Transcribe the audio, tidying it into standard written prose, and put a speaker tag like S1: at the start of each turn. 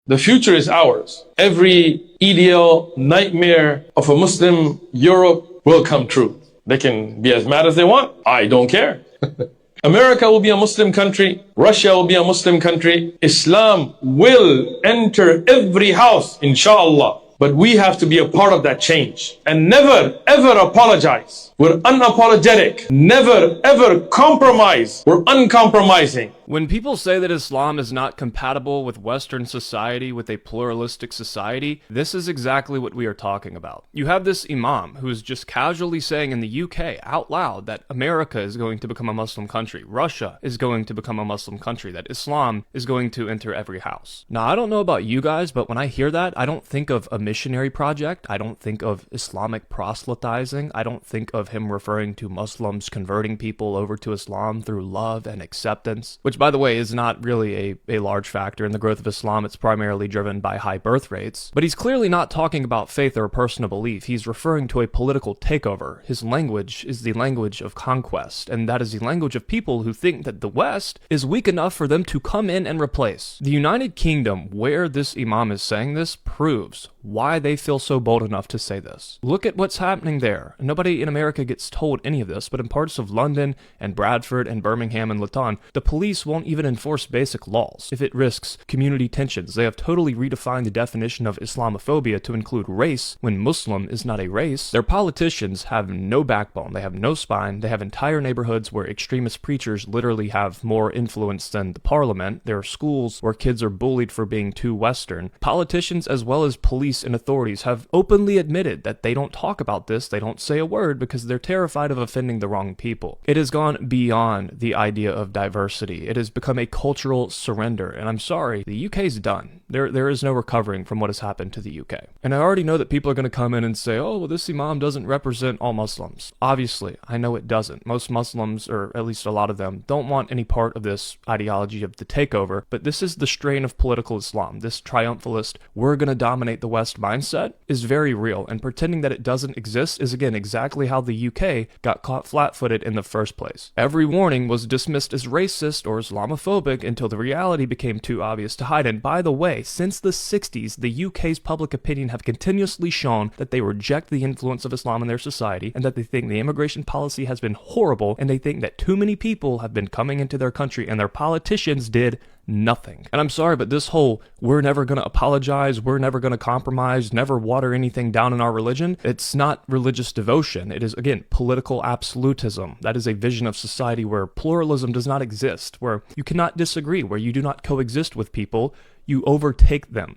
S1: The future is ours. Every ideal nightmare of a Muslim Europe will come true. They can be as mad as they want. I don't care. America will be a Muslim country. Russia will be a Muslim country. Islam will enter every house, inshallah. But we have to be a part of that change and never, ever apologize. We're unapologetic. Never, ever compromise. We're uncompromising.
S2: When people say that Islam is not compatible with Western society, with a pluralistic society, this is exactly what we are talking about. You have this imam who is just casually saying in the UK out loud that America is going to become a Muslim country, Russia is going to become a Muslim country, that Islam is going to enter every house. Now, I don't know about you guys, but when I hear that, I don't think of a missionary project. I don't think of Islamic proselytizing. I don't think of him referring to Muslims converting people over to Islam through love and acceptance, which, by the way, is not really a large factor in the growth of Islam. It's primarily driven by high birth rates. But he's clearly not talking about faith or personal belief. He's referring to a political takeover. His language is the language of conquest, and that is the language of people who think that the West is weak enough for them to come in and replace. The United Kingdom, where this imam is saying this, proves why they feel so bold enough to say this. Look at what's happening there. Nobody in America gets told any of this, but in parts of London and Bradford and Birmingham and Luton, the police won't even enforce basic laws if it risks community tensions. They have totally redefined the definition of Islamophobia to include race when Muslim is not a race. Their politicians have no backbone. They have no spine. They have entire neighborhoods where extremist preachers literally have more influence than the parliament. There are schools where kids are bullied for being too Western. Politicians as well as police and authorities have openly admitted that they don't talk about this, they don't say a word because they're terrified of offending the wrong people. It has gone beyond the idea of diversity. It has become a cultural surrender, and I'm sorry, the UK's done. There is no recovering from what has happened to the UK. And I already know that people are going to come in and say, oh, well, this imam doesn't represent all Muslims. Obviously, I know it doesn't. Most Muslims, or at least a lot of them, don't want any part of this ideology of the takeover, but this is the strain of political Islam. This triumphalist, we're going to dominate the West mindset is very real, and pretending that it doesn't exist is again exactly how the UK got caught flat-footed in the first place. Every warning was dismissed as racist or Islamophobic until the reality became too obvious to hide. And by the way, since the 60s, the UK's public opinion have continuously shown that they reject the influence of Islam in their society, and that they think the immigration policy has been horrible, and they think that too many people have been coming into their country and their politicians did nothing. And I'm sorry, but this whole we're never going to apologize, we're never going to compromise, never water anything down in our religion, it's not religious devotion. It is, again, political absolutism. That is a vision of society where pluralism does not exist, where you cannot disagree, where you do not coexist with people, you overtake them.